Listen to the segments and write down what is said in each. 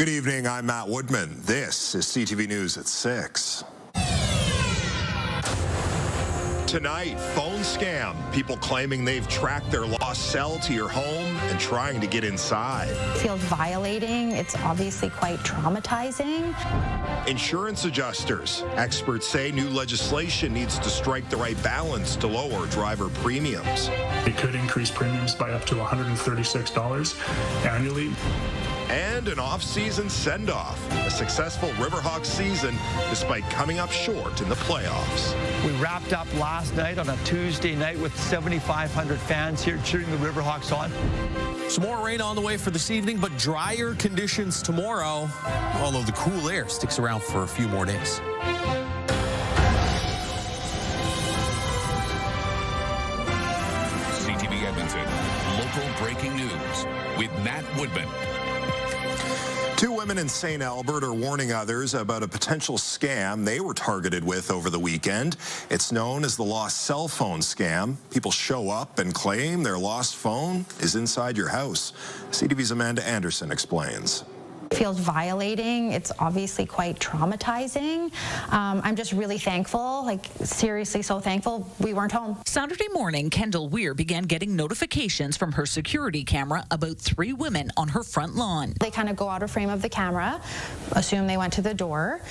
Good evening, I'm Matt Woodman. This is CTV News at 6. Tonight, phone scam. People claiming they've tracked their lost cell to your home and trying to get inside. It feels violating. It's obviously quite traumatizing. Insurance adjusters. Experts say new legislation needs to strike the right balance to lower driver premiums. It could increase premiums by up to $136 annually. And an off-season send-off. A successful Riverhawks season despite coming up short in the playoffs. We wrapped up last night on a Tuesday night with 7,500 fans here cheering the Riverhawks on. Some more rain on the way for this evening, but drier conditions tomorrow, although the cool air sticks around for a few more days. CTV Edmonton, local breaking news with Matt Woodman. Two women in St. Albert are warning others about a potential scam they were targeted with over the weekend. It's known as the lost cell phone scam. People show up and claim their lost phone is inside your house. CTV's Amanda Anderson explains. It feels violating. It's obviously quite traumatizing. I'm just really thankful, like seriously so thankful we weren't home. Saturday morning, Kendall Weir began getting notifications from her security camera about 3 women on her front lawn. They kind of go out of frame of the camera, assume they went to the door.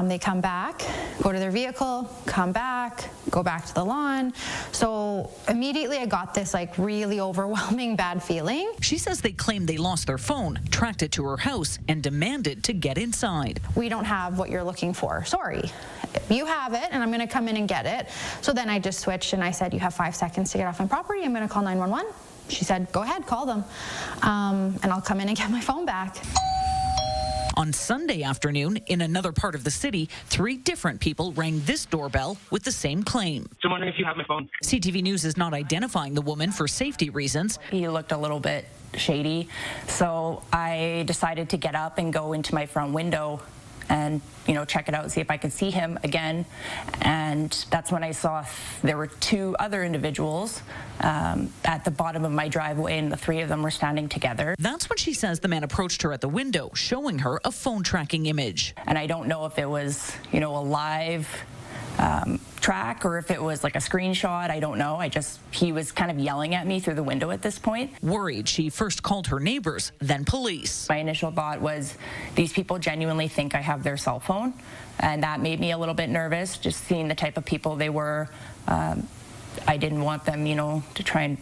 They come back, go to their vehicle, come back, go back to the lawn. So immediately I got this like really overwhelming bad feeling. She says they claimed they lost their phone, tracked it to her house, and demanded to get inside. We don't have what you're looking for. Sorry. You have it, and I'm going to come in and get it. So then I just switched, and I said, you have 5 seconds to get off my property. I'm going to call 911. She said, go ahead, call them, and I'll come in and get my phone back. On Sunday afternoon, in another part of the city, 3 different people rang this doorbell with the same claim. So I'm wondering if you have my phone. CTV News is not identifying the woman for safety reasons. He looked a little bit shady, so I decided to get up and go into my front window and, check it out, see if I could see him again. And that's when I saw there were 2 other individuals at the bottom of my driveway, and the 3 of them were standing together. That's when she says the man approached her at the window, showing her a phone tracking image. And I don't know if it was, a live track or if it was like a screenshot. I don't know. He was kind of yelling at me through the window at this point. Worried, she first called her neighbors, then police. My initial thought was these people genuinely think I have their cell phone, and that made me a little bit nervous, just seeing the type of people they were. I didn't want them, to try and,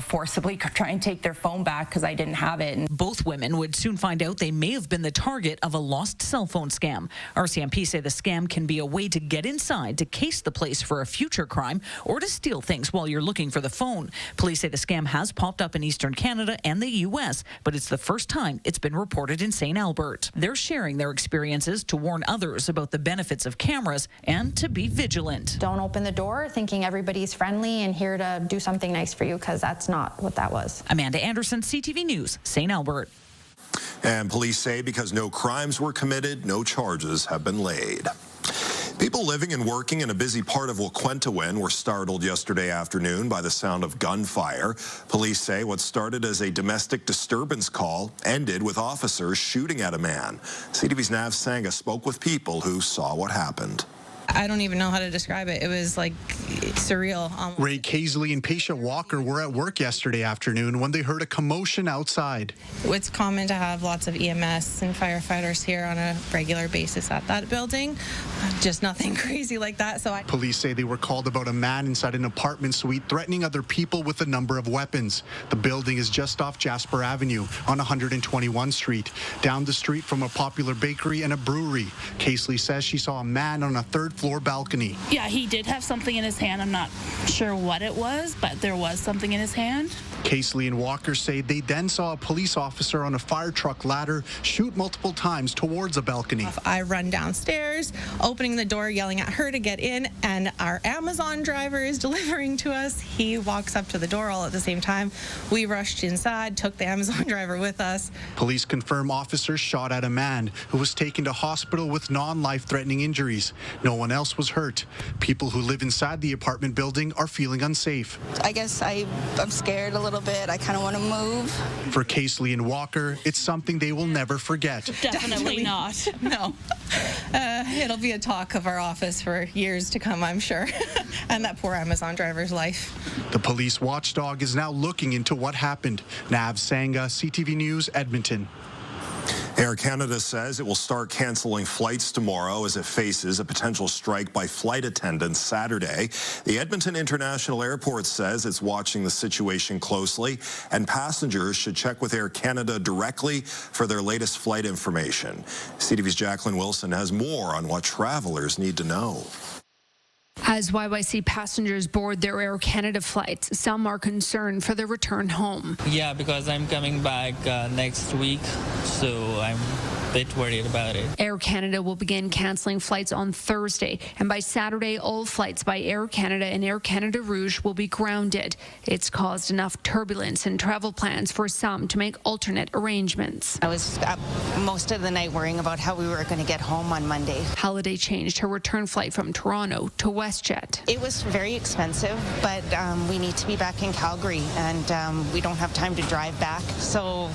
forcibly try and take their phone back because I didn't have it. And both women would soon find out they may have been the target of a lost cell phone scam. RCMP say the scam can be a way to get inside, to case the place for a future crime, or to steal things while you're looking for the phone. Police say the scam has popped up in Eastern Canada and the U.S., but it's the first time it's been reported in St. Albert. They're sharing their experiences to warn others about the benefits of cameras and to be vigilant. Don't open the door thinking everybody's friendly and here to do something nice for you, because that's not what that was. Amanda Anderson, CTV News, St. Albert. And police say because no crimes were committed, no charges have been laid. People living and working in a busy part of Waquentawin were startled yesterday afternoon by the sound of gunfire. Police say what started as a domestic disturbance call ended with officers shooting at a man. CTV's Nav Sangha spoke with people who saw what happened. I don't even know how to describe it. It was like surreal. Ray Casely and Paisha Walker were at work yesterday afternoon when they heard a commotion outside. It's common to have lots of EMS and firefighters here on a regular basis at that building. Just nothing crazy like that. Police say they were called about a man inside an apartment suite threatening other people with a number of weapons. The building is just off Jasper Avenue on 121 Street, down the street from a popular bakery and a brewery. Casely says she saw a man on a 3rd floor balcony. Yeah, he did have something in his hand. I'm not sure what it was, but there was something in his hand. Casely and Walker say they then saw a police officer on a fire truck ladder shoot multiple times towards a balcony. I run downstairs, opening the door, yelling at her to get in, and our Amazon driver is delivering to us. He walks up to the door all at the same time. We rushed inside, took the Amazon driver with us. Police confirm officers shot at a man who was taken to hospital with non-life-threatening injuries. No one else was hurt. People who live inside the apartment building are feeling unsafe. I guess I'm scared a little bit. I kind of want to move. For Casely and Walker, it's something they will never forget. Definitely not. No. It'll be a talk of our office for years to come, I'm sure. And that poor Amazon driver's life. The police watchdog is now looking into what happened. Nav Sanga, CTV News, Edmonton. Air Canada says it will start canceling flights tomorrow as it faces a potential strike by flight attendants Saturday. The Edmonton International Airport says it's watching the situation closely, and passengers should check with Air Canada directly for their latest flight information. CTV's Jacqueline Wilson has more on what travelers need to know. As YYC passengers board their Air Canada flights, some are concerned for their return home. Yeah, because I'm coming back next week, so I'm a bit worried about it. Air Canada will begin canceling flights on Thursday, and by Saturday, all flights by Air Canada and Air Canada Rouge will be grounded. It's caused enough turbulence in travel plans for some to make alternate arrangements. I was up most of the night worrying about how we were going to get home on Monday. Holiday changed her return flight from Toronto to WestJet. It was very expensive, but we need to be back in Calgary, and we don't have time to drive back, so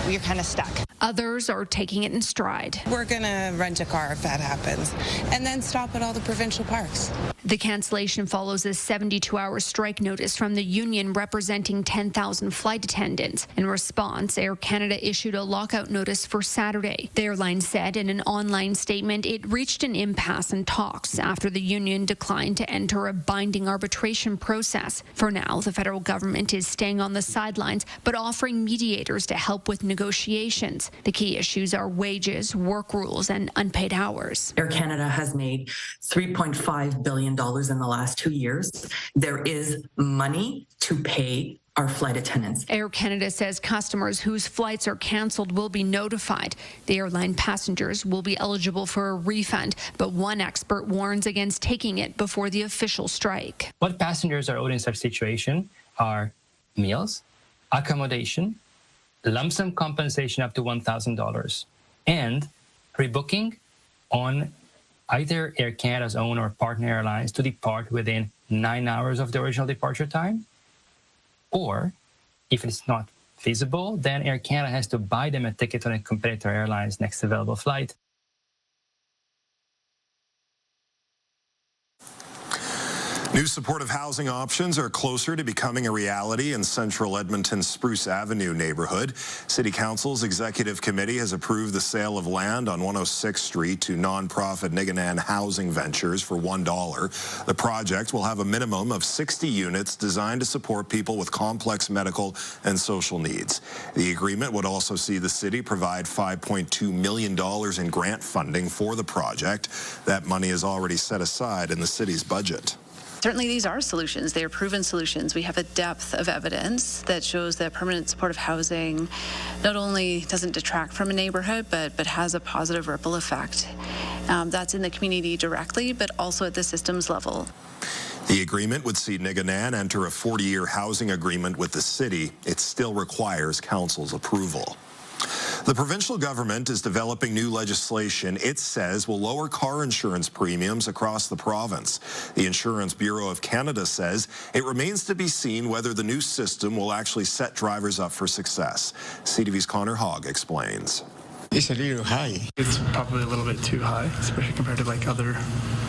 we're kind of stuck. Others are taking it in stride. We're going to rent a car if that happens, and then stop at all the provincial parks. The cancellation follows a 72-hour strike notice from the union representing 10,000 flight attendants. In response, Air Canada issued a lockout notice for Saturday. The airline said in an online statement it reached an impasse in talks after the union declined to enter a binding arbitration process. For now, the federal government is staying on the sidelines but offering mediators to help with negotiations. The key issues are wages, work rules, and unpaid hours. Air Canada has made $3.5 billion in the last 2 years. There is money to pay our flight attendants. Air Canada says customers whose flights are cancelled will be notified. The airline passengers will be eligible for a refund, but one expert warns against taking it before the official strike. What passengers are owed in such situation are meals, accommodation, lump sum compensation up to $1,000, and rebooking on either Air Canada's own or partner airlines to depart within 9 hours of the original departure time. Or, if it's not feasible, then Air Canada has to buy them a ticket on a competitor airline's next available flight. New supportive housing options are closer to becoming a reality in central Edmonton's Spruce Avenue neighborhood. City Council's Executive Committee has approved the sale of land on 106th Street to nonprofit Niganan Housing Ventures for $1. The project will have a minimum of 60 units designed to support people with complex medical and social needs. The agreement would also see the city provide $5.2 million in grant funding for the project. That money is already set aside in the city's budget. Certainly these are solutions. They are proven solutions. We have a depth of evidence that shows that permanent supportive housing not only doesn't detract from a neighborhood, but has a positive ripple effect. That's in the community directly, but also at the systems level. The agreement would see Niganan enter a 40-year housing agreement with the city. It still requires council's approval. The provincial government is developing new legislation it says will lower car insurance premiums across the province. The Insurance Bureau of Canada says it remains to be seen whether the new system will actually set drivers up for success. CTV's Connor Hogg explains. It's a little high. It's probably a little bit too high, especially compared to like other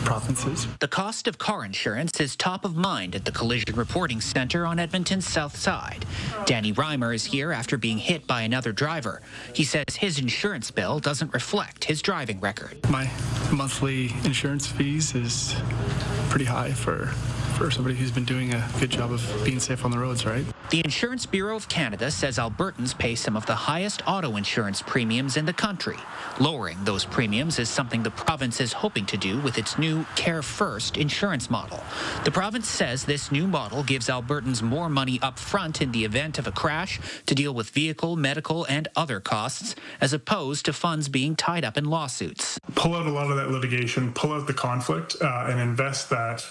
provinces. The cost of car insurance is top of mind at the Collision Reporting Center on Edmonton's south side. Danny Reimer is here after being hit by another driver. He says his insurance bill doesn't reflect his driving record. My monthly insurance fees is pretty high for somebody who's been doing a good job of being safe on the roads, right? The Insurance Bureau of Canada says Albertans pay some of the highest auto insurance premiums in the country. Lowering those premiums is something the province is hoping to do with its new Care First insurance model. The province says this new model gives Albertans more money up front in the event of a crash to deal with vehicle, medical, and other costs, as opposed to funds being tied up in lawsuits. Pull out a lot of that litigation, pull out the conflict, and invest that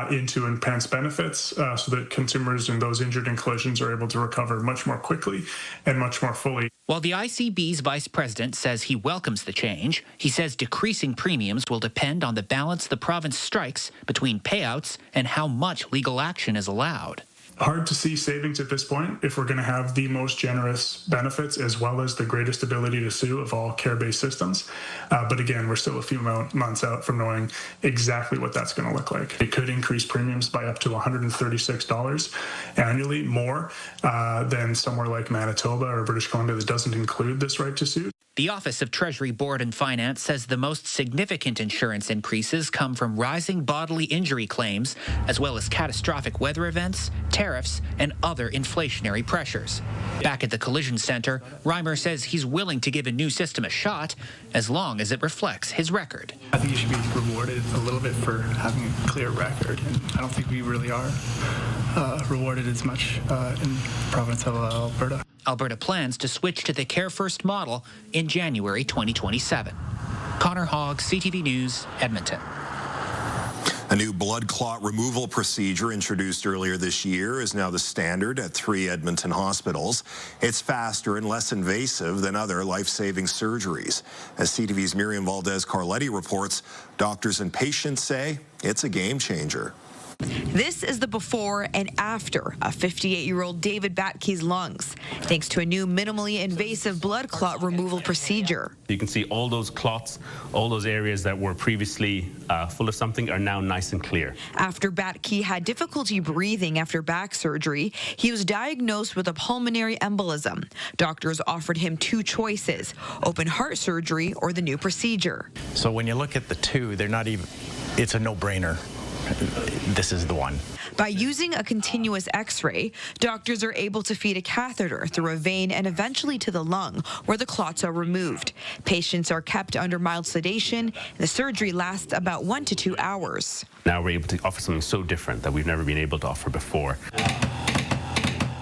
into enhanced benefits so that consumers and those injured in collisions are able to recover much more quickly and much more fully. While the ICB's vice president says he welcomes the change, he says decreasing premiums will depend on the balance the province strikes between payouts and how much legal action is allowed. Hard to see savings at this point if we're going to have the most generous benefits as well as the greatest ability to sue of all care-based systems. But again, we're still a few months out from knowing exactly what that's going to look like. It could increase premiums by up to $136 annually, more than somewhere like Manitoba or British Columbia that doesn't include this right to sue. The Office of Treasury Board and Finance says the most significant insurance increases come from rising bodily injury claims, as well as catastrophic weather events, tariffs, and other inflationary pressures. Back at the Collision Center, Reimer says he's willing to give a new system a shot as long as it reflects his record. I think you should be rewarded a little bit for having a clear record, and I don't think we really are rewarded as much in the province of Alberta. Alberta plans to switch to the Care First model in January 2027. Connor Hogg, CTV News, Edmonton. A new blood clot removal procedure introduced earlier this year is now the standard at 3 Edmonton hospitals. It's faster and less invasive than other life-saving surgeries. As CTV's Miriam Valdez-Carletti reports, doctors and patients say it's a game changer. This is the before and after of 58-year-old David Batke's lungs, thanks to a new minimally invasive blood clot removal procedure. You can see all those clots, all those areas that were previously full of something are now nice and clear. After Batke had difficulty breathing after back surgery, he was diagnosed with a pulmonary embolism. Doctors offered him 2 choices, open heart surgery or the new procedure. So when you look at the two, they're not even, it's a no-brainer. This is the one. By using a continuous X-ray, doctors are able to feed a catheter through a vein and eventually to the lung, where the clots are removed. Patients are kept under mild sedation. The surgery lasts about 1 to 2 hours. Now we're able to offer something so different that we've never been able to offer before.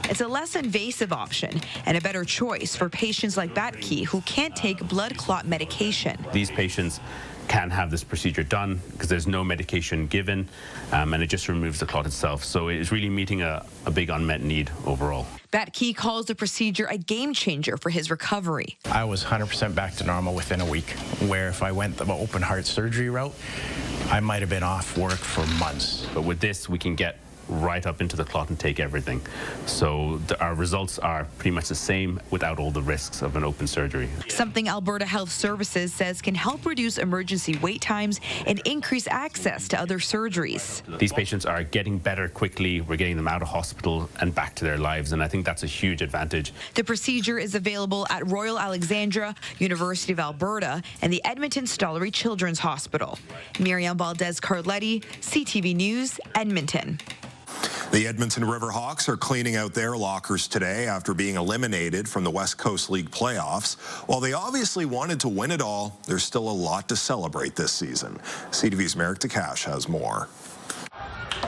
It's a less invasive option and a better choice for patients like Batke who can't take blood clot medication. These patients can have this procedure done because there's no medication given and it just removes the clot itself. So it's really meeting a big unmet need overall. Batke calls the procedure a game changer for his recovery. I was 100% back to normal within a week, where if I went the open heart surgery route, I might have been off work for months. But with this, we can get right up into the clot and take everything. So our results are pretty much the same without all the risks of an open surgery. Something Alberta Health Services says can help reduce emergency wait times and increase access to other surgeries. These patients are getting better quickly. We're getting them out of hospital and back to their lives, and I think that's a huge advantage. The procedure is available at Royal Alexandra, University of Alberta, and the Edmonton Stollery Children's Hospital. Miriam Valdez-Carletti, CTV News, Edmonton. The Edmonton Riverhawks are cleaning out their lockers today after being eliminated from the West Coast League playoffs. While they obviously wanted to win it all, there's still a lot to celebrate this season. CTV's Merrick DeCash has more.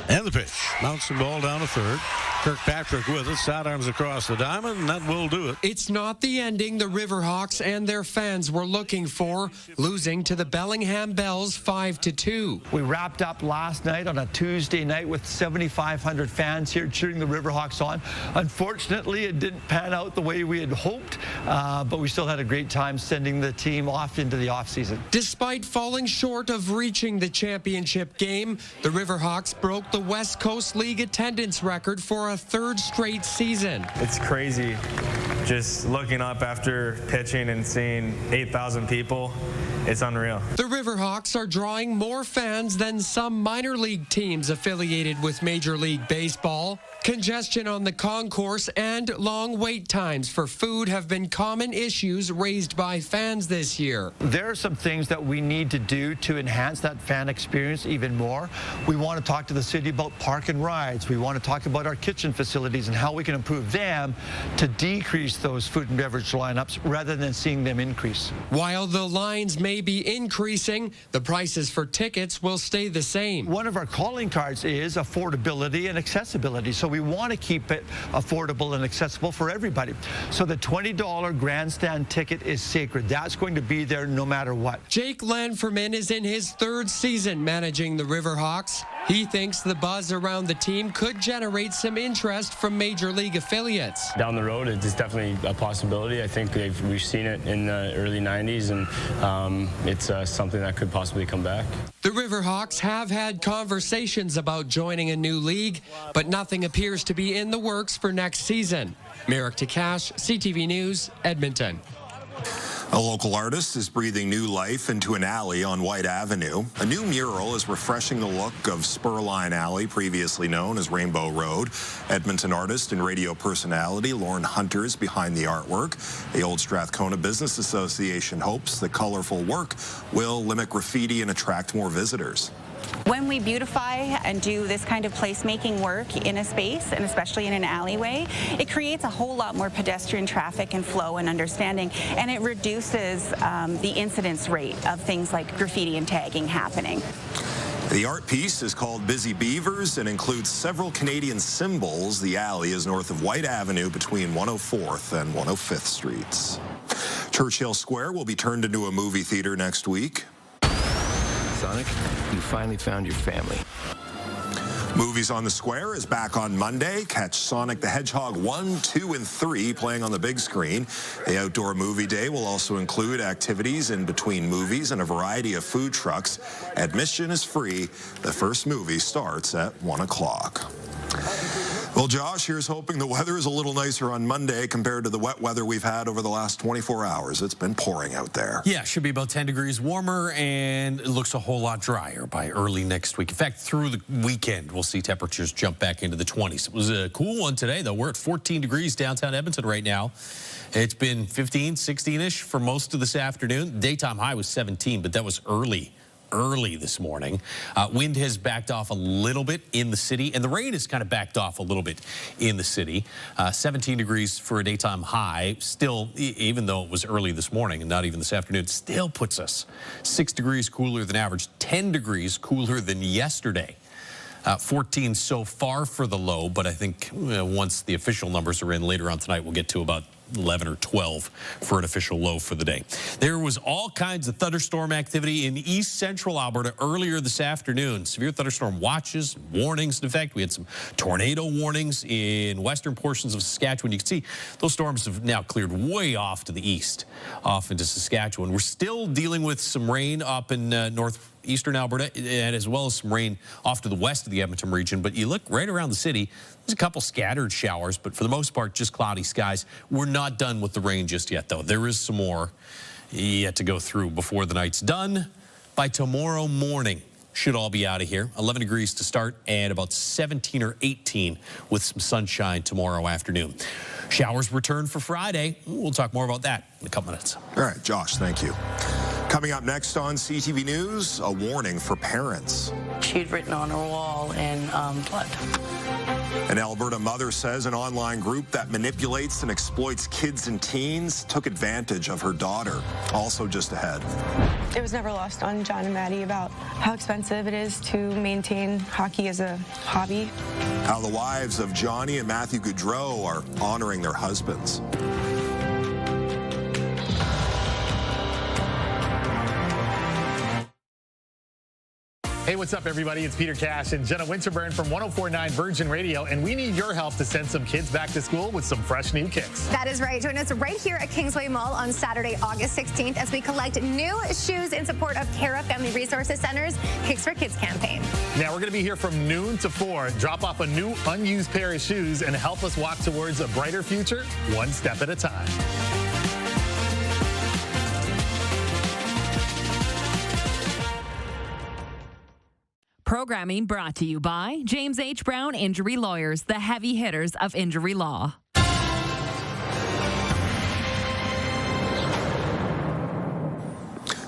And the pitch. Mounts the ball down to third. Kirkpatrick with it. Sidearms across the diamond, and that will do it. It's not the ending the Riverhawks and their fans were looking for, losing to the Bellingham Bells 5-2. We wrapped up last night on a Tuesday night with 7,500 fans here cheering the Riverhawks on. Unfortunately, it didn't pan out the way we had hoped, but we still had a great time sending the team off into the offseason. Despite falling short of reaching the championship game, the Riverhawks broke the West Coast League attendance record for a 3rd straight season. It's crazy just looking up after pitching and seeing 8,000 people. It's unreal. The Riverhawks are drawing more fans than some minor league teams affiliated with Major League Baseball. Congestion on the concourse and long wait times for food have been common issues raised by fans this year. There are some things that we need to do to enhance that fan experience even more. We want to talk to the city about park and rides. We want to talk about our kitchen facilities and how we can improve them to decrease those food and beverage lineups rather than seeing them increase. While the lines may be increasing, the prices for tickets will stay the same. One of our calling cards is affordability and accessibility. So we want to keep it affordable and accessible for everybody. So the $20 grandstand ticket is sacred. That's going to be there no matter what. Jake Lanferman is in his 3rd season managing the Riverhawks. He thinks the buzz around the team could generate some interest from Major League affiliates. Down the road, it's definitely a possibility. I think we've seen it in the early 90s, and it's something that could possibly come back. The Riverhawks have had conversations about joining a new league, but nothing appears to be in the works for next season. Merrick Takash, CTV News, Edmonton. A local artist is breathing new life into an alley on White Avenue. A new mural is refreshing the look of Spurline Alley, previously known as Rainbow Road. Edmonton artist and radio personality Lauren Hunter is behind the artwork. The Old Strathcona Business Association hopes the colorful work will limit graffiti and attract more visitors. When we beautify and do this kind of placemaking work in a space, and especially in an alleyway, it creates a whole lot more pedestrian traffic and flow and understanding, and it reduces the incidence rate of things like graffiti and tagging happening. The art piece is called Busy Beavers and includes several Canadian symbols. The alley is north of White Avenue between 104th and 105th Streets. Churchill Square will be turned into a movie theater next week. Sonic, you finally found your family. Movies on the Square is back on Monday. Catch Sonic the Hedgehog 1, 2, and 3 playing on the big screen. The outdoor movie day will also include activities in between movies and a variety of food trucks. Admission is free. The first movie starts at 1 o'clock. Well, Josh, here's hoping the weather is a little nicer on Monday compared to the wet weather we've had over the last 24 hours. It's been pouring out there. Yeah, should be about 10 degrees warmer, and it looks a whole lot drier by early next week. In fact, through the weekend, we'll see temperatures jump back into the 20s. It was a cool one today, though. We're at 14 degrees downtown Edmonton right now. It's been 15, 16-ish for most of this afternoon. Daytime high was 17, but that was early this morning. Wind has backed off a little bit in the city, and the rain has kind of backed off a little bit in the city. 17 degrees for a daytime high. Still, even though it was early this morning and not even this afternoon, still puts us 6 degrees cooler than average, 10 degrees cooler than yesterday. 14 so far for the low, but I think once the official numbers are in later on tonight, we'll get to about 11 or 12 for an official low for the day. There was all kinds of thunderstorm activity in east central Alberta earlier this afternoon. Severe thunderstorm watches, warnings. In fact, we had some tornado warnings in western portions of Saskatchewan. You can see those storms have now cleared way off to the east, off into Saskatchewan. We're still dealing with some rain up in northeastern Alberta, and as well as some rain off to the west of the Edmonton region. But you look right around the city, there's a couple scattered showers, but for the most part, just cloudy skies. We're not done with the rain just yet, though. There is some more yet to go through before the night's done. By tomorrow morning, should all be out of here. 11 degrees to start and about 17 or 18 with some sunshine tomorrow afternoon. Showers return for Friday. We'll talk more about that in a couple minutes. All right, Josh, thank you. Coming up next on CTV News, a warning for parents. She'd written on her wall in blood. An Alberta mother says an online group that manipulates and exploits kids and teens took advantage of her daughter. Also just ahead. It was never lost on John and Maddie about how expensive it is to maintain hockey as a hobby. How the wives of Johnny and Matthew Gaudreau are honoring their husbands. Hey, what's up, everybody? It's Peter Cash and Jenna Winterburn from 104.9 Virgin Radio, and we need your help to send some kids back to school with some fresh new kicks. That is right. Join us right here at Kingsway Mall on Saturday, August 16th, as we collect new shoes in support of Cara Family Resources Center's Kicks for Kids campaign. Now, we're going to be here from noon to 4. Drop off a new unused pair of shoes and help us walk towards a brighter future, one step at a time. Programming brought to you by James H. Brown Injury Lawyers, the heavy hitters of injury law.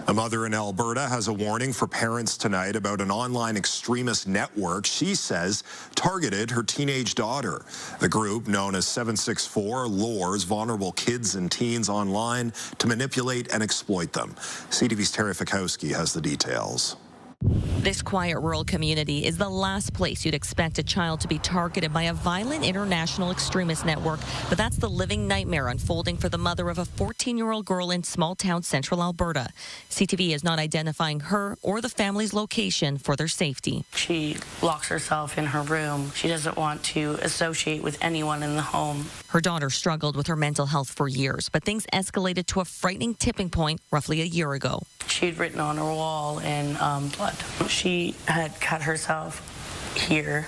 A mother in Alberta has a warning for parents tonight about an online extremist network she says targeted her teenage daughter. The group, known as 764, lures vulnerable kids and teens online to manipulate and exploit them. CTV's Terry Fikowski has the details. This quiet rural community is the last place you'd expect a child to be targeted by a violent international extremist network, but that's the living nightmare unfolding for the mother of a 14-year-old girl in small-town central Alberta. CTV is not identifying her or the family's location for their safety. She locks herself in her room. She doesn't want to associate with anyone in the home. Her daughter struggled with her mental health for years, but things escalated to a frightening tipping point roughly a year ago. She'd written on her wall in blood. She had cut herself here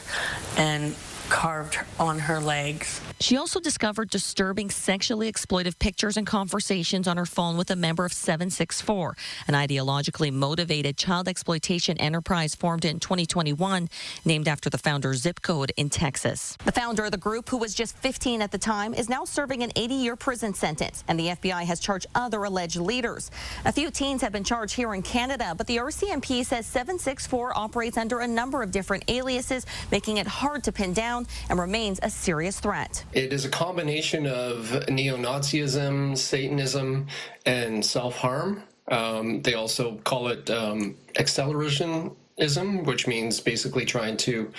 and carved on her legs. She also discovered disturbing sexually exploitive pictures and conversations on her phone with a member of 764, an ideologically motivated child exploitation enterprise formed in 2021, named after the founder's zip code in Texas. The founder of the group, who was just 15 at the time, is now serving an 80-year prison sentence, and the FBI has charged other alleged leaders. A few teens have been charged here in Canada, but the RCMP says 764 operates under a number of different aliases, making it hard to pin down and remains a serious threat. It is a combination of neo-Nazism, Satanism, and self-harm. They also call it accelerationism, which means basically trying to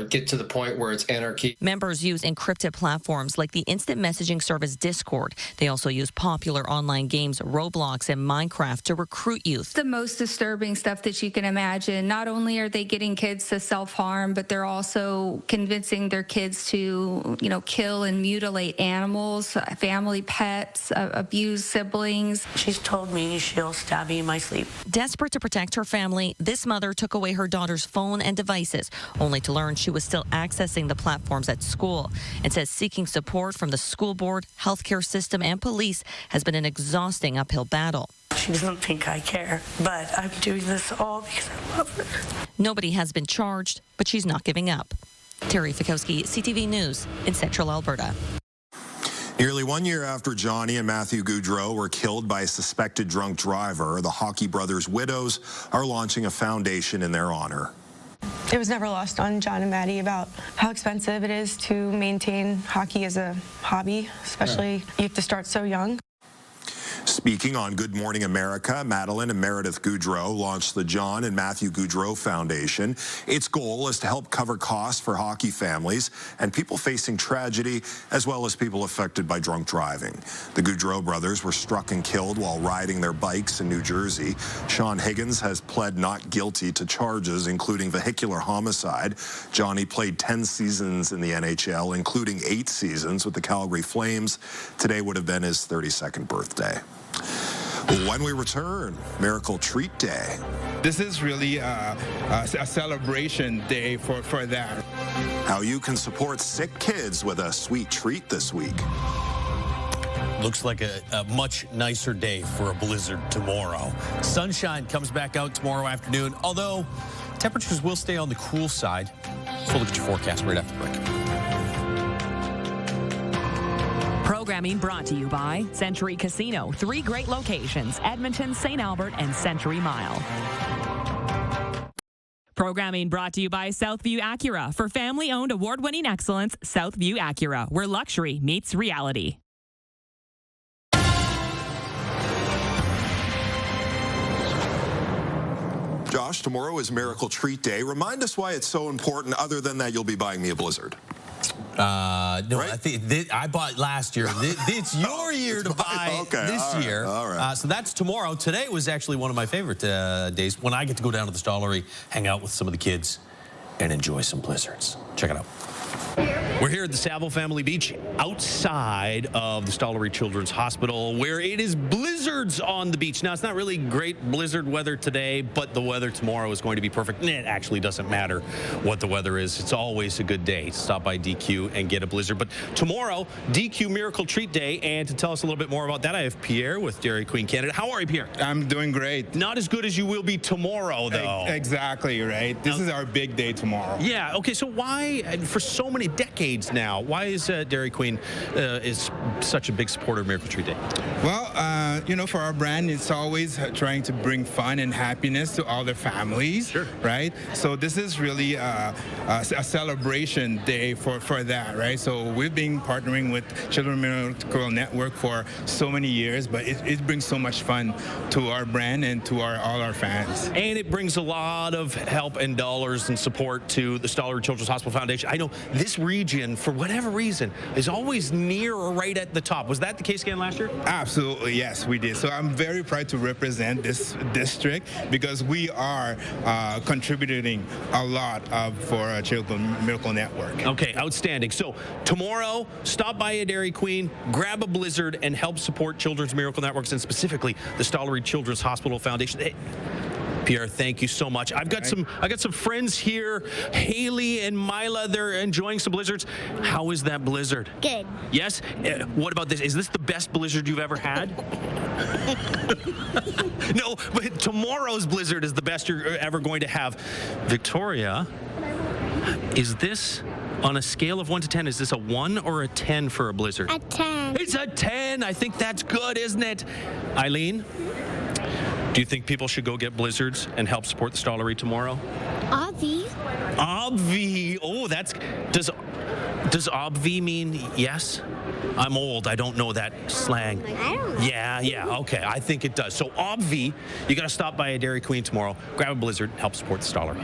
get to the point where it's anarchy. Members use encrypted platforms like the instant messaging service Discord. They also use popular online games Roblox and Minecraft to recruit youth. The most disturbing stuff that you can imagine. Not only are they getting kids to self-harm, but they're also convincing their kids to, kill and mutilate animals, family pets, abuse siblings. She's told me she'll stab me in my sleep. Desperate to protect her family, this mother took away her daughter's phone and devices, only to learn she was still accessing the platforms at school, and says seeking support from the school board, healthcare system, and police has been an exhausting uphill battle. She doesn't think I care, but I'm doing this all because I love her. Nobody has been charged, but she's not giving up. Terry Fikowski, CTV News in Central Alberta. Nearly 1 year after Johnny and Matthew Gaudreau were killed by a suspected drunk driver, the Hockey brothers' widows are launching a foundation in their honor. It was never lost on John and Maddie about how expensive it is to maintain hockey as a hobby, especially you have to start so young. Speaking on Good Morning America, Madeline and Meredith Gaudreau launched the John and Matthew Gaudreau Foundation. Its goal is to help cover costs for hockey families and people facing tragedy, as well as people affected by drunk driving. The Gaudreau brothers were struck and killed while riding their bikes in New Jersey. Sean Higgins has pled not guilty to charges, including vehicular homicide. Johnny played 10 seasons in the NHL, including 8 seasons with the Calgary Flames. Today would have been his 32nd birthday. When we return, Miracle Treat Day. This is really a celebration day for that. How you can support sick kids with a sweet treat this week. Looks like a much nicer day for a blizzard tomorrow. Sunshine comes back out tomorrow afternoon, although temperatures will stay on the cool side. We'll look at your forecast right after the break. Programming brought to you by Century Casino. 3 great locations: Edmonton, St. Albert, and Century Mile. Programming brought to you by Southview Acura. For family-owned, award-winning excellence, Southview Acura, where luxury meets reality. Josh, tomorrow is Miracle Treat Day. Remind us why it's so important, other than that you'll be buying me a Blizzard. No, right? I think I bought last year. It's your year to buy this year. All right. So that's tomorrow. Today was actually one of my favorite days when I get to go down to the Stollery, hang out with some of the kids, and enjoy some blizzards. Check it out. We're here at the Saville Family Beach outside of the Stollery Children's Hospital, where it is blizzards on the beach. Now, it's not really great blizzard weather today, but the weather tomorrow is going to be perfect. And it actually doesn't matter what the weather is. It's always a good day to stop by DQ and get a blizzard. But tomorrow, DQ Miracle Treat Day. And to tell us a little bit more about that, I have Pierre with Dairy Queen Canada. How are you, Pierre? I'm doing great. Not as good as you will be tomorrow, though. Exactly, right? This is our big day tomorrow. Yeah, okay, so why, for so many decades, decades now. Why is Dairy Queen is such a big supporter of Miracle Treat Day? Well, you know, for our brand, it's always trying to bring fun and happiness to all the families, right? So this is really a celebration day for that, right? So we've been partnering with Children's Miracle Network for so many years, but it brings so much fun to our brand and to all our fans. And it brings a lot of help and dollars and support to the Stollery Children's Hospital Foundation. I know this region, for whatever reason, is always near or right at the top. Was that the case again last year? Absolutely, yes, we did. So I'm very proud to represent this district because we are contributing a lot for Children's Miracle Network. Okay, outstanding. So tomorrow, stop by a Dairy Queen, grab a Blizzard, and help support Children's Miracle Networks, and specifically the Stollery Children's Hospital Foundation. Hey, Pierre, thank you so much. I got some friends here, Haley and Mila. They're enjoying some blizzards. How is that blizzard? Good. Yes? What about this? Is this the best blizzard you've ever had? No, but tomorrow's blizzard is the best you're ever going to have. Victoria, is this, on a scale of 1 to 10, is this a 1 or a 10 for a blizzard? A 10. It's a 10. I think that's good, isn't it? Eileen? Do you think people should go get blizzards and help support the Stollery tomorrow? Obvi. Obvi. Oh, does obvi mean yes? I'm old. I don't know that slang. I don't know. Yeah. Okay. I think it does. So obvi, you got to stop by a Dairy Queen tomorrow, grab a blizzard, help support the Stollery.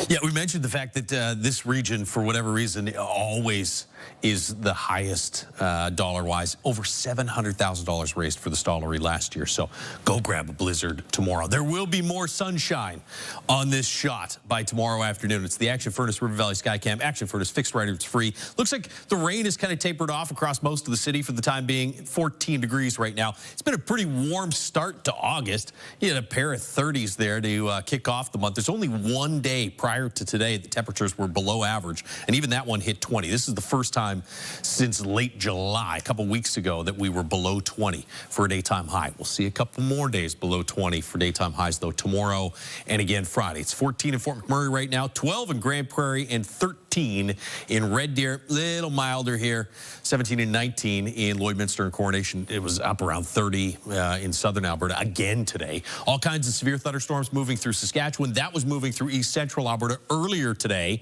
Yeah, we mentioned the fact that this region, for whatever reason, always is the highest dollar-wise. Over $700,000 raised for the Stollery last year. So go grab a blizzard tomorrow. There will be more sunshine on this shot by tomorrow afternoon. It's the Action Furnace River Valley Skycam. Action Furnace fixed right, it's free. Looks like the rain is kind of tapered off across most of the city for the time being. 14 degrees right now. It's been a pretty warm start to August. You had a pair of 30s there to kick off the month. There's only one day prior to today the temperatures were below average, and even that one hit 20. This is the first time since late July, a couple weeks ago, that we were below 20 for a daytime high. We'll see a couple more days below 20 for daytime highs, though, tomorrow and again Friday. It's 14 in Fort McMurray right now, 12 in Grand Prairie, and 13 in Red Deer. Little milder here, 17 and 19 in Lloydminster and Coronation. It was up around 30 in southern Alberta again today. All kinds of severe thunderstorms moving through Saskatchewan. That was moving through east central Alberta earlier today.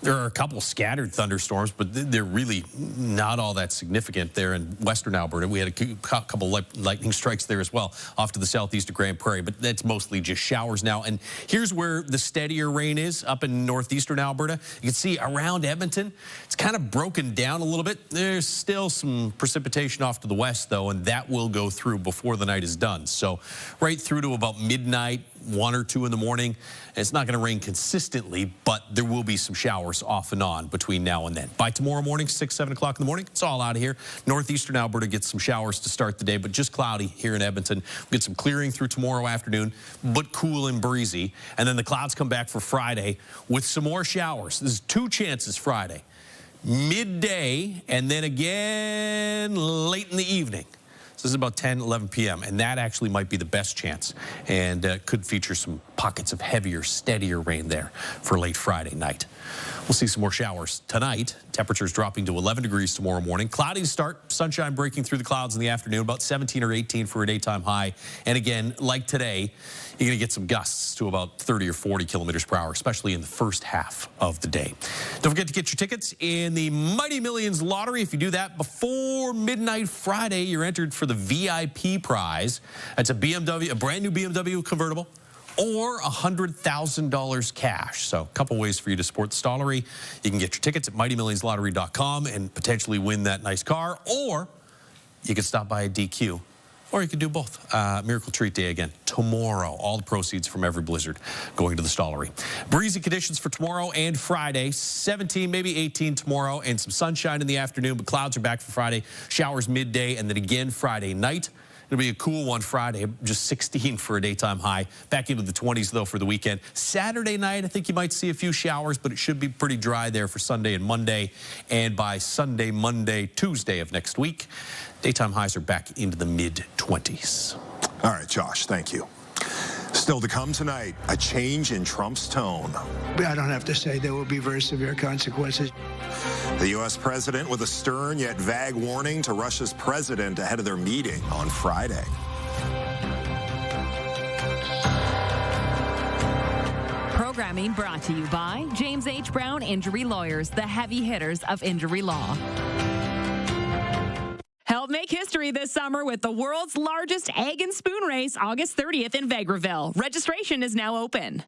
There are a couple scattered thunderstorms, but they're really not all that significant there in western Alberta. We had a couple lightning strikes there as well off to the southeast of Grand Prairie, but that's mostly just showers now. And here's where the steadier rain is, up in northeastern Alberta. You can see around Edmonton, it's kind of broken down a little bit. There's still some precipitation off to the west, though, and that will go through before the night is done. So right through to about midnight, 1 or 2 in the morning. It's not going to rain consistently, but there will be some showers off and on between now and then. By tomorrow morning, 6, 7 o'clock in the morning, it's all out of here. Northeastern Alberta gets some showers to start the day, but just cloudy here in Edmonton. We'll get some clearing through tomorrow afternoon, but cool and breezy. And then the clouds come back for Friday with some more showers. There's 2 chances Friday. Midday, and then again late in the evening. So this is about 10, 11 p.m., and that actually might be the best chance, and could feature some pockets of heavier, steadier rain there for late Friday night. We'll see some more showers tonight. Temperatures dropping to 11 degrees tomorrow morning. Cloudy to start, sunshine breaking through the clouds in the afternoon, about 17 or 18 for a daytime high. And again, like today, you're going to get some gusts to about 30 or 40 kilometers per hour, especially in the first half of the day. Don't forget to get your tickets in the Mighty Millions lottery. If you do that before midnight Friday, you're entered for the VIP prize. That's a BMW, a brand new BMW convertible, or $100,000 cash. So a couple ways for you to support the Stollery. You can get your tickets at mightymillionslottery.com and potentially win that nice car, or you can stop by a DQ. Or you could do both. Miracle Treat Day again tomorrow. All the proceeds from every blizzard going to the Stollery. Breezy conditions for tomorrow and Friday. 17, maybe 18 tomorrow, and some sunshine in the afternoon, but clouds are back for Friday. Showers midday, and then again Friday night. It'll be a cool one Friday, just 16 for a daytime high. Back into the 20s, though, for the weekend. Saturday night, I think you might see a few showers, but it should be pretty dry there for Sunday and Monday. And by Sunday, Monday, Tuesday of next week, daytime highs are back into the mid-20s. All right, Josh, thank you. Still Still to come tonight, a change in Trump's tone. I don't have to say there will be very severe consequences. The U.S. president with a stern yet vague warning to Russia's president ahead of their meeting on Friday. Programming brought to you by James H. Brown Injury Lawyers, the heavy hitters of injury law. Help make history this summer with the world's largest egg and spoon race, August 30th in Vegreville. Registration is now open.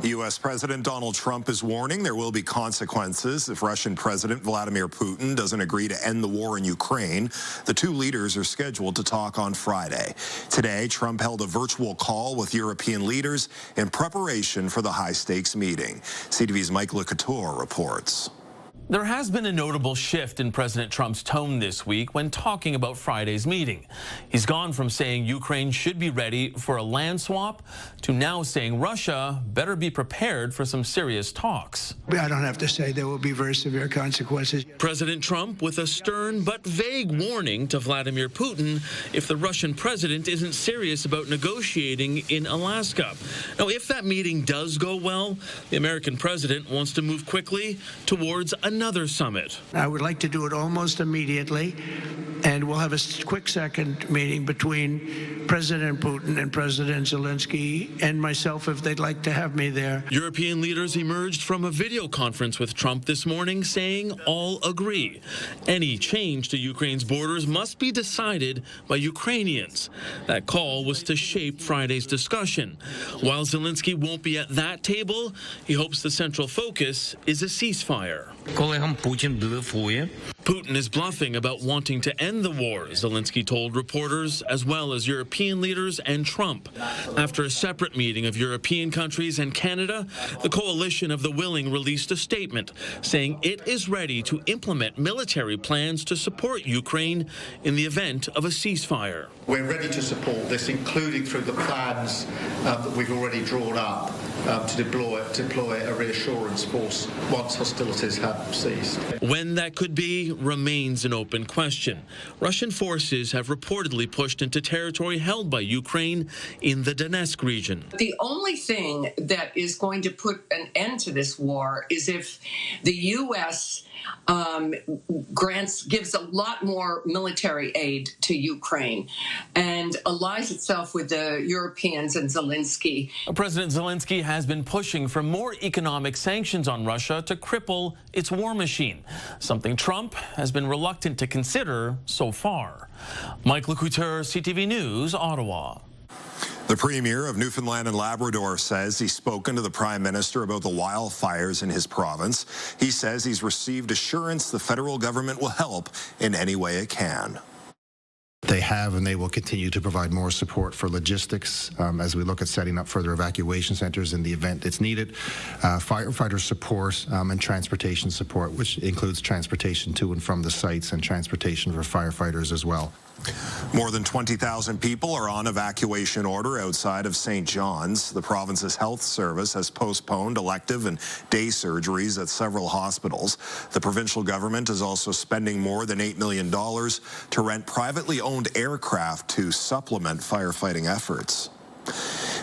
U.S. President Donald Trump is warning there will be consequences if Russian President Vladimir Putin doesn't agree to end the war in Ukraine. The two leaders are scheduled to talk on Friday. Today, Trump held a virtual call with European leaders in preparation for the high-stakes meeting. CTV's Mike LeCouture reports. There has been a notable shift in President Trump's tone this week when talking about Friday's meeting. He's gone from saying Ukraine should be ready for a land swap to now saying Russia better be prepared for some serious talks. I don't have to say there will be very severe consequences. President Trump with a stern but vague warning to Vladimir Putin if the Russian president isn't serious about negotiating in Alaska. Now, if that meeting does go well, the American president wants to move quickly towards another summit. I would like to do it almost immediately, and we'll have a quick second meeting between President Putin and President Zelensky and myself if they'd like to have me there. European leaders emerged from a video conference with Trump this morning saying all agree. Any change to Ukraine's borders must be decided by Ukrainians. That call was to shape Friday's discussion. While Zelensky won't be at that table, he hopes the central focus is a ceasefire. Putin is bluffing about wanting to end the war, Zelensky told reporters, as well as European leaders and Trump. After a separate meeting of European countries and Canada, the Coalition of the Willing released a statement saying it is ready to implement military plans to support Ukraine in the event of a ceasefire. We're ready to support this, including through the plans that we've already drawn up to deploy a reassurance force once hostilities have ceased. When that could be remains an open question. Russian forces have reportedly pushed into territory held by Ukraine in the Donetsk region. The only thing that is going to put an end to this war is if the U.S. gives a lot more military aid to Ukraine and allies itself with the Europeans and Zelensky. President Zelensky has been pushing for more economic sanctions on Russia to cripple its war machine, something Trump has been reluctant to consider so far. Mike LeCouture, CTV News, Ottawa. The Premier of Newfoundland and Labrador says he's spoken to the Prime Minister about the wildfires in his province. He says he's received assurance the federal government will help in any way it can. They have and they will continue to provide more support for logistics as we look at setting up further evacuation centers in the event it's needed, firefighter support and transportation support, which includes transportation to and from the sites and transportation for firefighters as well. More than 20,000 people are on evacuation order outside of St. John's. The province's health service has postponed elective and day surgeries at several hospitals. The provincial government is also spending more than $8 million to rent privately owned aircraft to supplement firefighting efforts.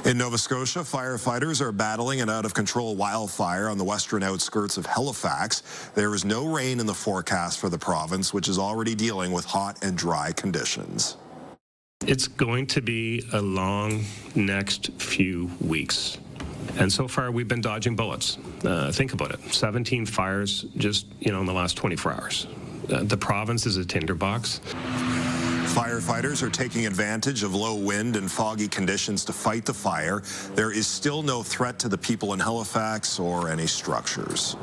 In Nova Scotia, firefighters are battling an out-of-control wildfire on the western outskirts of Halifax. There is no rain in the forecast for the province, which is already dealing with hot and dry conditions. It's going to be a long next few weeks. And so far, we've been dodging bullets. Think about it. 17 fires just, in the last 24 hours. The province is a tinderbox. Firefighters are taking advantage of low wind and foggy conditions to fight the fire. There is still no threat to the people in Halifax or any structures.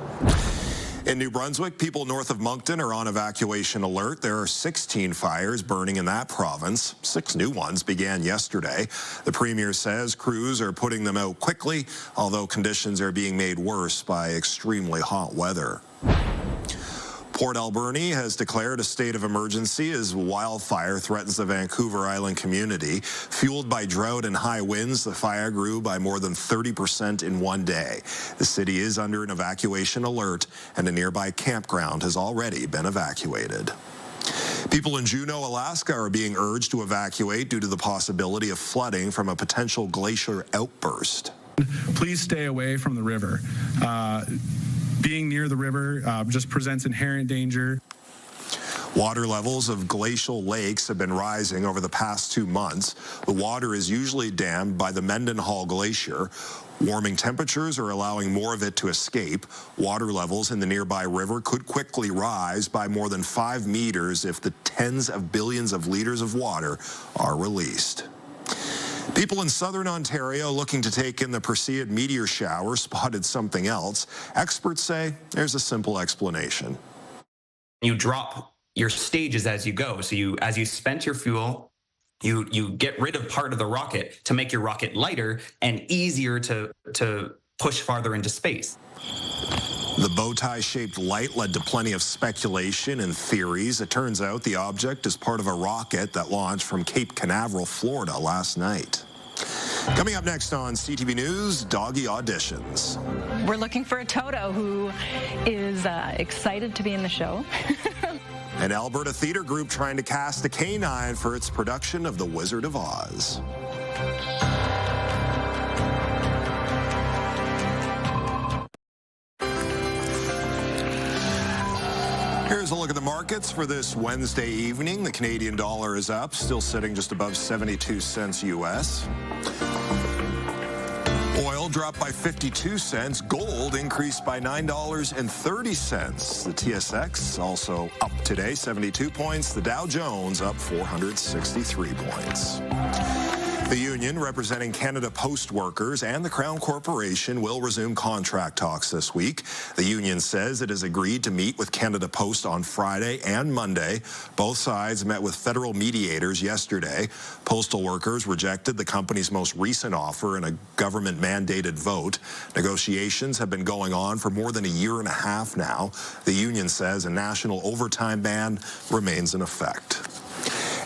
In New Brunswick, people north of Moncton are on evacuation alert. There are 16 fires burning in that province. 6 new ones began yesterday. The Premier says crews are putting them out quickly, although conditions are being made worse by extremely hot weather. Port Alberni has declared a state of emergency as wildfire threatens the Vancouver Island community. Fueled by drought and high winds, the fire grew by more than 30% in one day. The city is under an evacuation alert, and a nearby campground has already been evacuated. People in Juneau, Alaska are being urged to evacuate due to the possibility of flooding from a potential glacier outburst. Please stay away from the river. Being near the river just presents inherent danger. Water levels of glacial lakes have been rising over the past 2 months. The water is usually dammed by the Mendenhall Glacier. Warming temperatures are allowing more of it to escape. Water levels in the nearby river could quickly rise by more than 5 meters if the tens of billions of liters of water are released. People in southern Ontario looking to take in the Perseid meteor shower spotted something else. Experts say there's a simple explanation. You drop your stages as you go. So as you spent your fuel, you get rid of part of the rocket to make your rocket lighter and easier to push farther into space. The bow tie-shaped light led to plenty of speculation and theories. It turns out the object is part of a rocket that launched from Cape Canaveral, Florida last night. Coming up next on CTV News, doggy auditions. We're looking for a Toto who is excited to be in the show. An Alberta theater group trying to cast a canine for its production of The Wizard of Oz. Here's a look at the markets for this Wednesday evening. The Canadian dollar is up, still sitting just above 72 cents U.S. Oil dropped by 52 cents. Gold increased by $9.30. The TSX also up today, 72 points. The Dow Jones up 463 points. The union representing Canada Post workers and the Crown Corporation will resume contract talks this week. The union says it has agreed to meet with Canada Post on Friday and Monday. Both sides met with federal mediators yesterday. Postal workers rejected the company's most recent offer in a government-mandated vote. Negotiations have been going on for more than a year and a half now. The union says a national overtime ban remains in effect.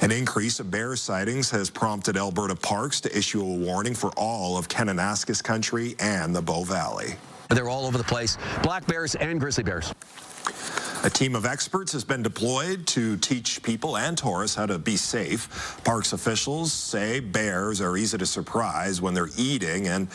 An increase of bear sightings has prompted Alberta Parks to issue a warning for all of Kananaskis Country and the Bow Valley. They're all over the place, black bears and grizzly bears. A team of experts has been deployed to teach people and tourists how to be safe. Parks officials say bears are easy to surprise when they're eating, and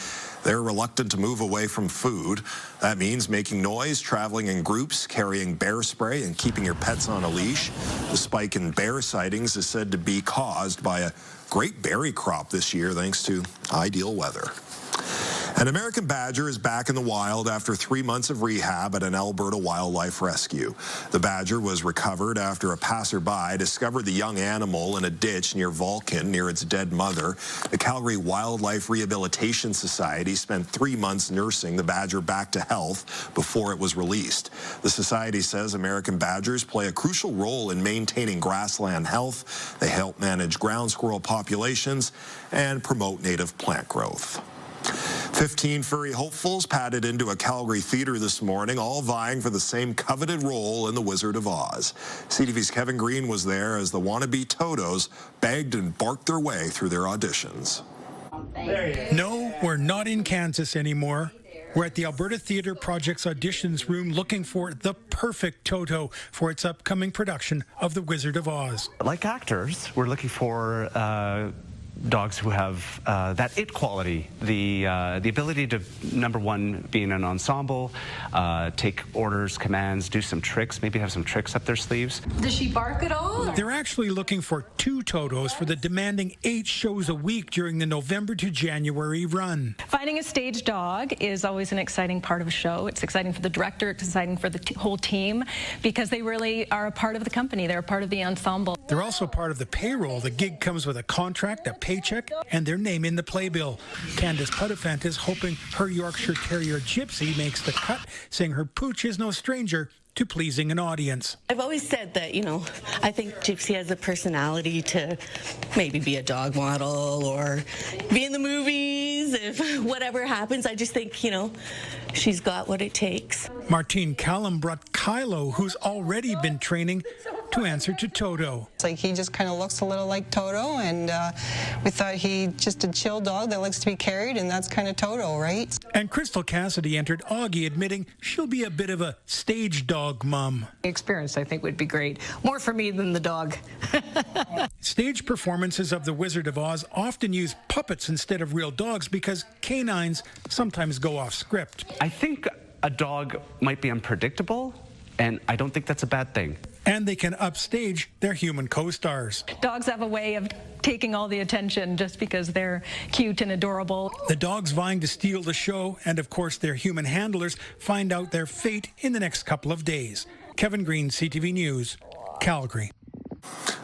they're reluctant to move away from food. That means making noise, traveling in groups, carrying bear spray, and keeping your pets on a leash. The spike in bear sightings is said to be caused by a great berry crop this year thanks to ideal weather. An American badger is back in the wild after 3 months of rehab at an Alberta wildlife rescue. The badger was recovered after a passerby discovered the young animal in a ditch near Vulcan near its dead mother. The Calgary Wildlife Rehabilitation Society spent 3 months nursing the badger back to health before it was released. The society says American badgers play a crucial role in maintaining grassland health. They help manage ground squirrel populations and promote native plant growth. 15 furry hopefuls padded into a Calgary theater this morning, all vying for the same coveted role in The Wizard of Oz. CTV's Kevin Green was there as the wannabe Totos begged and barked their way through their auditions. No, we're not in Kansas anymore. We're at the Alberta Theatre Project's auditions room looking for the perfect Toto for its upcoming production of The Wizard of Oz. Like actors, we're looking for dogs who have that it quality, the ability to, number one, be in an ensemble, take orders, commands, do some tricks, maybe have some tricks up their sleeves. Does she bark at all? They're actually looking for 2 Totos for the demanding 8 shows a week during the November to January run. Finding a stage dog is always an exciting part of a show. It's exciting for the director, it's exciting for the whole team, because they really are a part of the company. They're a part of the ensemble. They're also part of the payroll. The gig comes with a contract, a paycheck, and their name in the playbill. Candace Puttifant is hoping her Yorkshire Terrier Gypsy makes the cut, saying her pooch is no stranger to pleasing an audience. I've always said that, I think Gypsy has a personality to maybe be a dog model or be in the movies. If whatever happens, I just think, she's got what it takes. Martine Callum brought Kylo, who's already been training, to answer to Toto. It's like he just kind of looks a little like Toto, and we thought he just a chill dog that likes to be carried, and that's kind of Toto, right? And Crystal Cassidy entered Augie admitting she'll be a bit of a stage dog mom. Experience, I think, would be great. More for me than the dog. Stage performances of The Wizard of Oz often use puppets instead of real dogs because canines sometimes go off script. I think a dog might be unpredictable, and I don't think that's a bad thing. And they can upstage their human co-stars. Dogs have a way of taking all the attention just because they're cute and adorable. The dogs vying to steal the show, and of course their human handlers, find out their fate in the next couple of days. Kevin Green, CTV News, Calgary.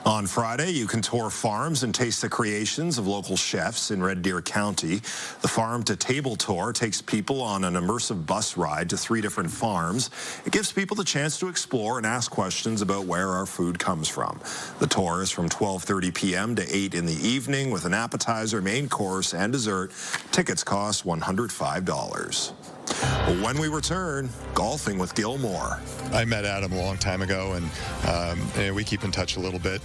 On Friday, you can tour farms and taste the creations of local chefs in Red Deer County. The Farm to Table Tour takes people on an immersive bus ride to 3 different farms. It gives people the chance to explore and ask questions about where our food comes from. The tour is from 12:30 p.m. to 8 in the evening with an appetizer, main course, and dessert. Tickets cost $105. When we return, golfing with Gilmore. I met Adam a long time ago, and we keep in touch a little bit.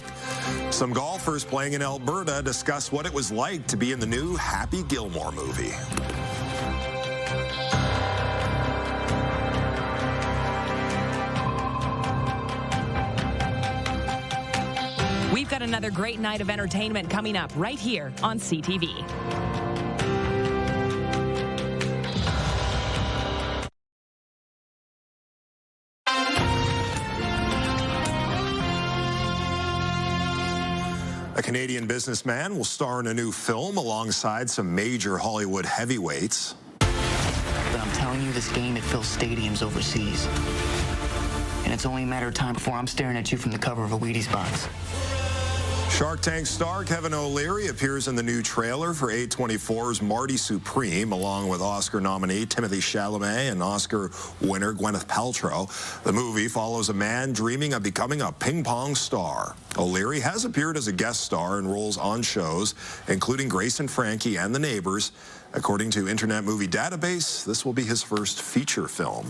Some golfers playing in Alberta discuss what it was like to be in the new Happy Gilmore movie. We've got another great night of entertainment coming up right here on CTV. A Canadian businessman will star in a new film alongside some major Hollywood heavyweights. But I'm telling you, this game, it fills stadiums overseas. And it's only a matter of time before I'm staring at you from the cover of a Wheaties box. Shark Tank star Kevin O'Leary appears in the new trailer for A24's Marty Supreme, along with Oscar nominee Timothée Chalamet and Oscar winner Gwyneth Paltrow. The movie follows a man dreaming of becoming a ping pong star. O'Leary has appeared as a guest star in roles on shows, including Grace and Frankie and The Neighbors. According to Internet Movie Database, this will be his first feature film.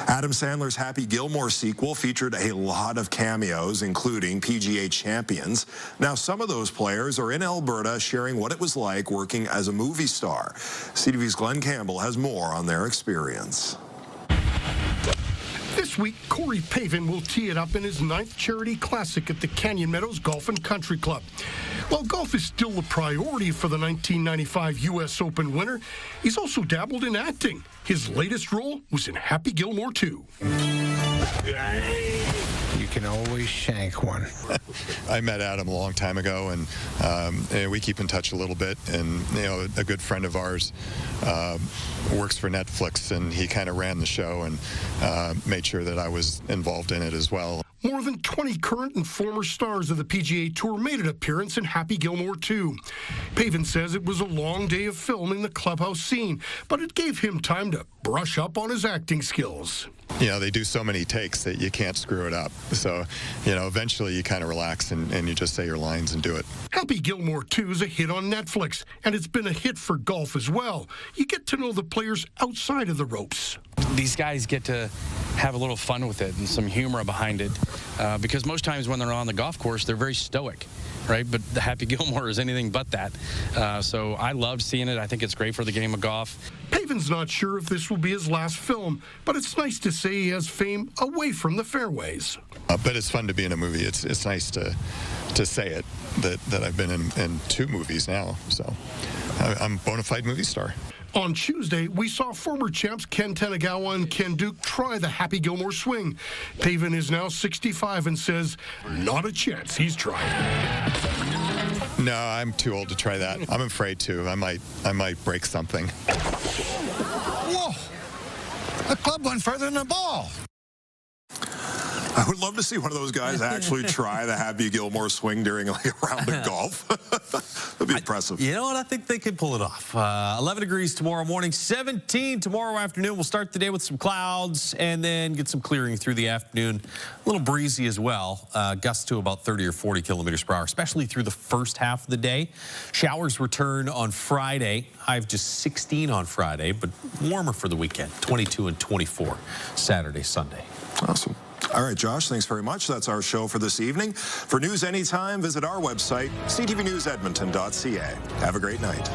Adam Sandler's Happy Gilmore sequel featured a lot of cameos, including PGA champions. Now, some of those players are in Alberta sharing what it was like working as a movie star. CTV's Glenn Campbell has more on their experience. This week, Corey Pavin will tee it up in his 9th charity classic at the Canyon Meadows Golf and Country Club. While golf is still a priority for the 1995 U.S. Open winner, he's also dabbled in acting. His latest role was in Happy Gilmore 2. You can always shank one. I met Adam a long time ago, and we keep in touch a little bit. And a good friend of ours works for Netflix, and he kind of ran the show and made sure that I was involved in it as well. More than 20 current and former stars of the PGA Tour made an appearance in Happy Gilmore 2. Pavin says it was a long day of filming the clubhouse scene, but it gave him time to brush up on his acting skills. They do so many takes that you can't screw it up. So, eventually you kind of relax and you just say your lines and do it. Happy Gilmore 2 is a hit on Netflix, and it's been a hit for golf as well. You get to know the players outside of the ropes. These guys get to have a little fun with it and some humor behind it, because most times when they're on the golf course, they're very stoic, right? But the Happy Gilmore is anything but that. So I love seeing it. I think it's great for the game of golf. Pavin's not sure if this will be his last film, but it's nice to say he has fame away from the fairways. But it's fun to be in a movie. It's nice to say it, that I've been in 2 movies now. So I'm a bona fide movie star. On Tuesday, we saw former champs Ken Tanagawa and Ken Duke try the Happy Gilmore swing. Pavin is now 65 and says, not a chance he's trying. No, I'm too old to try that. I'm afraid to. I might break something. Whoa! The club went further than the ball. I would love to see one of those guys actually try the Happy Gilmore swing during a round of golf. That'd be impressive. You know what? I think they could pull it off. 11 degrees tomorrow morning, 17 tomorrow afternoon. We'll start the day with some clouds and then get some clearing through the afternoon. A little breezy as well. Gusts to about 30 or 40 kilometers per hour, especially through the first half of the day. Showers return on Friday. High of just 16 on Friday, but warmer for the weekend. 22 and 24 Saturday, Sunday. Awesome. All right, Josh, thanks very much. That's our show for this evening. For news anytime, visit our website, ctvnewsedmonton.ca. Have a great night.